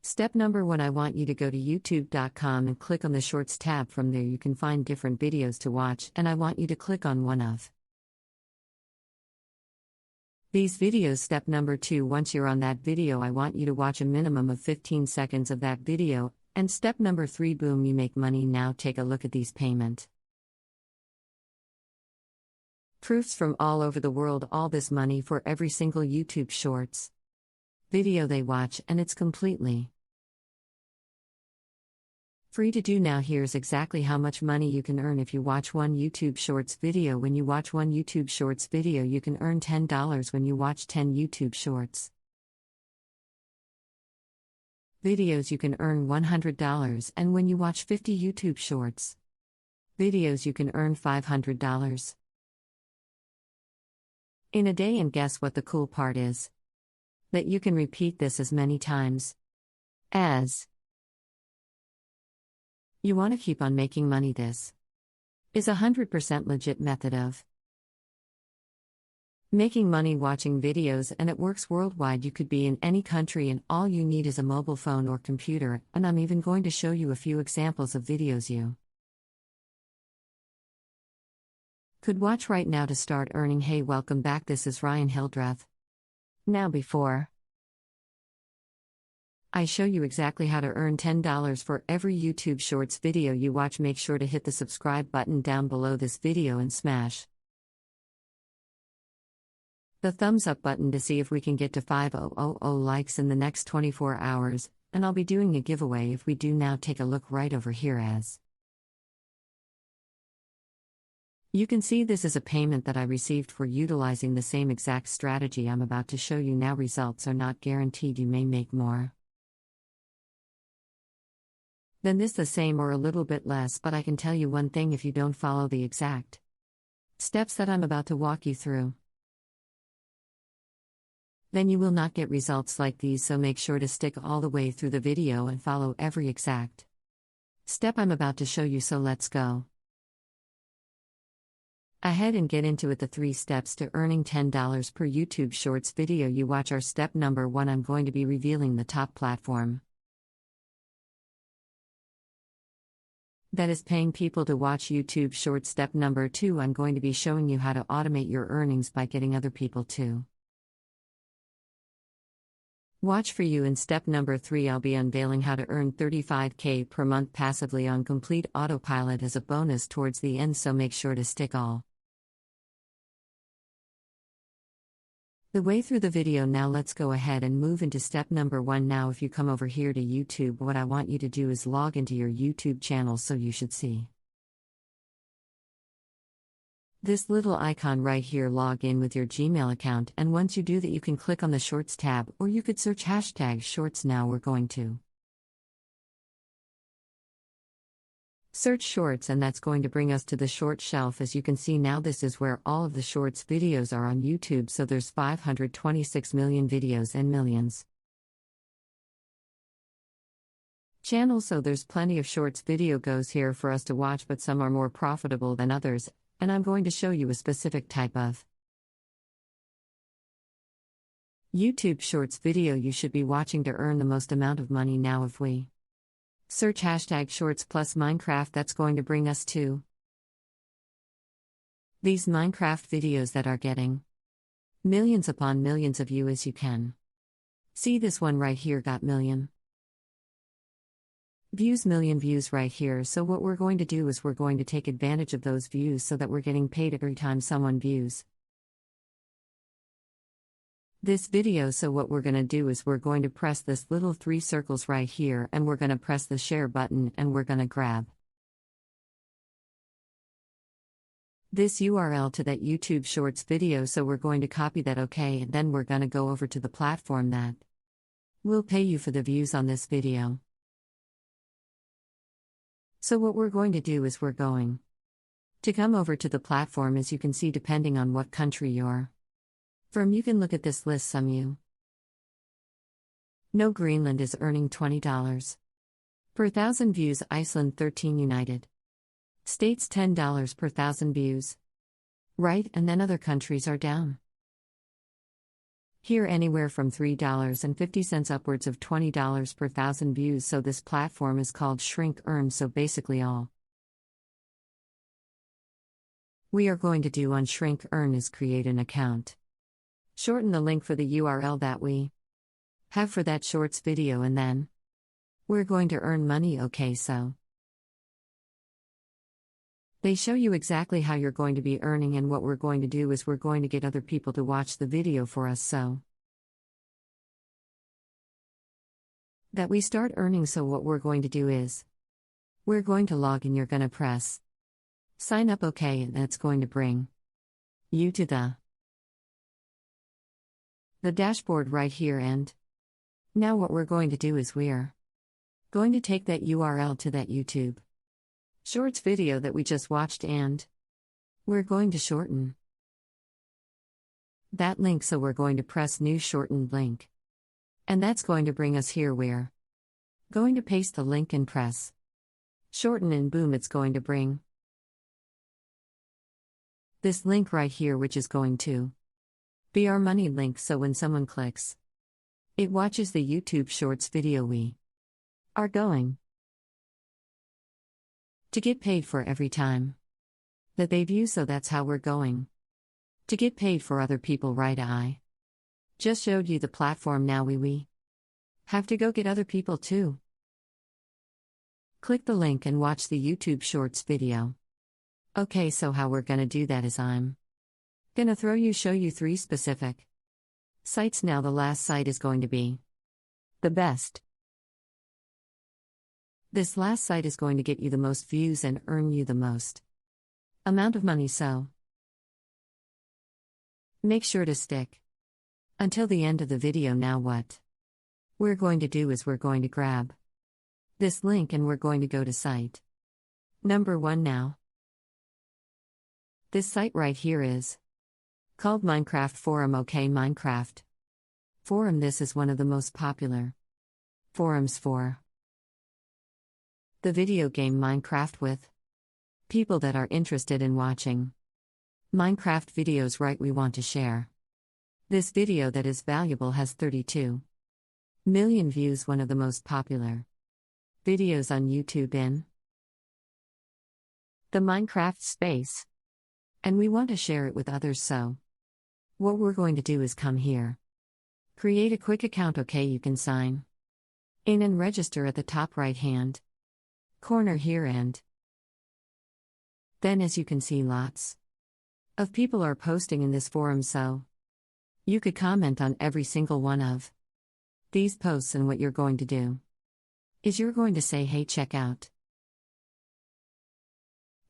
Step number 1, I want you to go to youtube.com and click on the Shorts tab. From there you can find different videos to watch, and I want you to click on one of these videos. Step number 2, once you're on that video, I want you to watch a minimum of 15 seconds of that video, and step number 3, boom, you make money. Now take a look at these payment proofs from all over the world. All this money for every single YouTube Shorts video they watch, and it's completely free to do. Now here's exactly how much money you can earn if you watch one YouTube Shorts video. When you watch one YouTube Shorts video, you can earn $10 when you watch 10 YouTube Shorts videos. You can earn $100, and when you watch 50 YouTube Shorts videos, you can earn $500 in a day. And guess what the cool part is? That you can repeat this as many times as you want to keep on making money. This is a 100% legit method of making money watching videos, and it works worldwide. You could be in any country, and all you need is a mobile phone or computer, and I'm even going to show you a few examples of videos you could watch right now to start earning. Hey, welcome back. This is Ryan Hildreth. Now, before I show you exactly how to earn $10 for every YouTube Shorts video you watch, make sure to hit the subscribe button down below this video and smash the thumbs up button to see if we can get to 5,000 likes in the next 24 hours, and I'll be doing a giveaway if we do. Now take a look right over here. As you can see, this is a payment that I received for utilizing the same exact strategy I'm about to show you now. Results are not guaranteed. You may make more than this, the same, or a little bit less, but I can tell you one thing: if you don't follow the exact steps that I'm about to walk you through, then you will not get results like these. So make sure to stick all the way through the video and follow every exact step I'm about to show you. So let's go ahead and get into it. The 3 steps to earning $10 per YouTube Shorts video you watch are: step number 1, I'm going to be revealing the top platform that is paying people to watch YouTube Shorts. Step number 2, I'm going to be showing you how to automate your earnings by getting other people to watch for you. And step number 3, I'll be unveiling how to earn $35K per month passively on complete autopilot as a bonus towards the end. So make sure to stick all the way through the video. Now let's go ahead and move into step number 1. Now if you come over here to YouTube, what I want you to do is log into your YouTube channel. So you should see this little icon right here. Log in with your Gmail account, and once you do that, you can click on the Shorts tab, or you could search hashtag Shorts. Now we're going to search Shorts, and that's going to bring us to the Short shelf. As you can see now, this is where all of the Shorts videos are on YouTube. So there's 526 million videos and millions channels. So there's plenty of Shorts video goes here for us to watch, but some are more profitable than others, and I'm going to show you a specific type of YouTube Shorts video you should be watching to earn the most amount of money. Now if we search hashtag Shorts plus Minecraft, that's going to bring us to these Minecraft videos that are getting millions upon millions of views. As you can see, this one right here got million views right here. So what we're going to do is we're going to take advantage of those views so that we're getting paid every time someone views this video. So what we're going to do is we're going to press this little 3 circles right here, and we're going to press the share button, and we're going to grab this URL to that YouTube Shorts video. So we're going to copy that, okay, and then we're going to go over to the platform that will pay you for the views on this video. So what we're going to do is we're going to come over to the platform. As you can see, depending on what country you're from, you can look at this list. Some you know Greenland is earning $20 per 1,000 views, Iceland 13, United States $10 per 1,000 views. Right, and then other countries are down Here anywhere from $3.50 upwards of $20 per thousand views, so this platform is called Shrink Earn. So basically all we are going to do on Shrink Earn is create an account. Shorten the link for the URL that we have for that shorts video, and then we're going to earn money. Okay, so they show you exactly how you're going to be earning, and what we're going to do is we're going to get other people to watch the video for us so that we start earning. So what we're going to do is we're going to log in. You're going to press sign up, okay, and that's going to bring you to the dashboard right here. And now what we're going to do is we're going to take that URL to that YouTube Shorts video that we just watched, and we're going to shorten that link. So we're going to press new shortened link, and that's going to bring us here. We're going to paste the link and press shorten, and boom, it's going to bring this link right here, which is going to be our money link. So when someone clicks, it watches the YouTube Shorts video we are going to get paid for every time that they view. So that's how we're going to get paid for other people, right? I just showed you the platform. Now we have to go get other people too. Click the link and watch the YouTube Shorts video. Okay, so how we're gonna do that is I'm gonna show you 3 specific sites. Now the last site is going to be the best. This last site is going to get you the most views and earn you the most amount of money, so make sure to stick until the end of the video. Now what we're going to do is we're going to grab this link and we're going to go to site number 1 now. This site right here is called Minecraft Forum. Okay, Minecraft Forum, this is one of the most popular forums for the video game Minecraft, with people that are interested in watching Minecraft videos, right? We want to share this video that is valuable, has 32 million views, one of the most popular videos on YouTube in the Minecraft space, and we want to share it with others. So what we're going to do is come here, create a quick account. Okay, you can sign in and register at the top right hand corner here, and then as you can see, lots of people are posting in this forum, so you could comment on every single one of these posts. And what you're going to do is you're going to say, hey, check out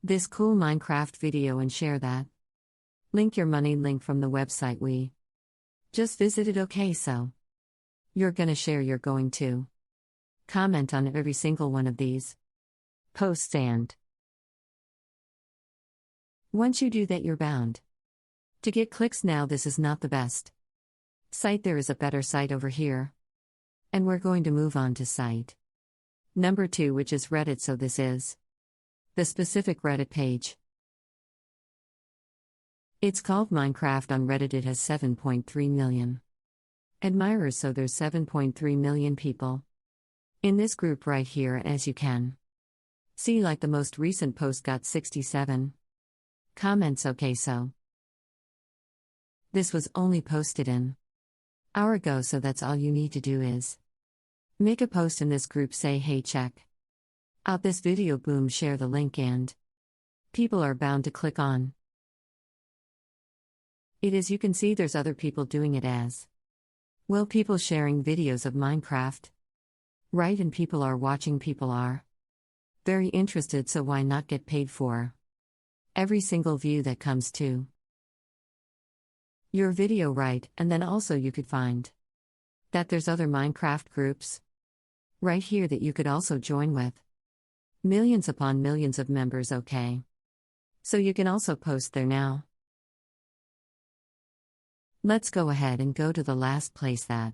this cool Minecraft video and share that link, your money link from the website we just visited. Okay, so you're going to share, you're going to comment on every single one of these posts, and once you do that, you're bound to get clicks. Now this is not the best site, there is a better site over here, and we're going to move on to site number 2, which is Reddit. So this is the specific Reddit page. It's called Minecraft on Reddit. It has 7.3 million admirers, so there's 7.3 million people in this group right here. And as you can see, like the most recent post got 67 comments. Okay, so this was only posted an hour ago, so that's all you need to do is make a post in this group, say, hey, check out this video, boom, share the link, and people are bound to click on it. As you can see, there's other people doing it as well, people sharing videos of Minecraft, right? And people are watching, people are very interested, so why not get paid for every single view that comes to your video, right? And then also you could find that there's other Minecraft groups right here that you could also join with millions upon millions of members. Okay, so you can also post there. Now let's go ahead and go to the last place that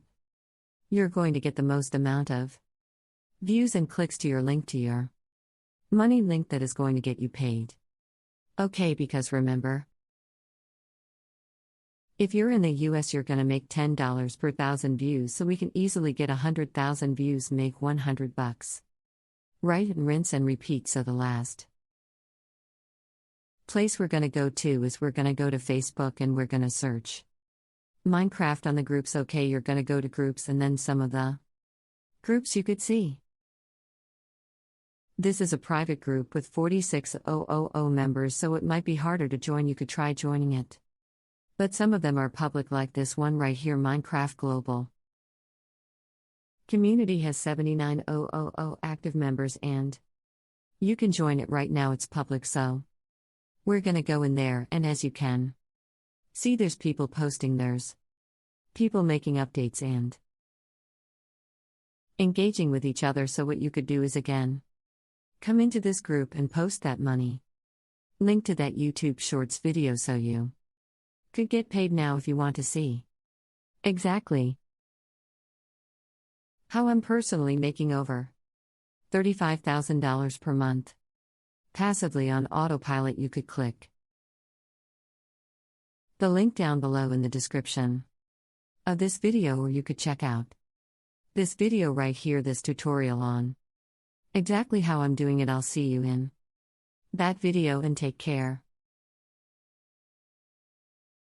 you're going to get the most amount of views and clicks to your link, to your money link that is going to get you paid. Okay, because remember, If you're in the US, you're gonna make $10 per thousand views, so we can easily get 100,000 views, make $100. Right, and rinse and repeat. So the last place we're gonna go to is we're gonna go to Facebook and we're gonna search Minecraft on the groups. Okay, you're gonna go to groups and then some of the groups you could see. This is a private group with 46,000 members, so it might be harder to join. You could try joining it. But some of them are public, like this one right here, Minecraft Global. Community has 79,000 active members and you can join it right now. It's public, so we're gonna go in there, and as you can see, there's people posting, there's people making updates and engaging with each other. So what you could do is, again, come into this group and post that money. Link to that YouTube Shorts video so you could get paid now if you want to see exactly how I'm personally making over $35,000 per month passively on autopilot. You could click the link down below in the description of this video, or you could check out this video right here, this tutorial on exactly how I'm doing it. I'll see you in that video and take care.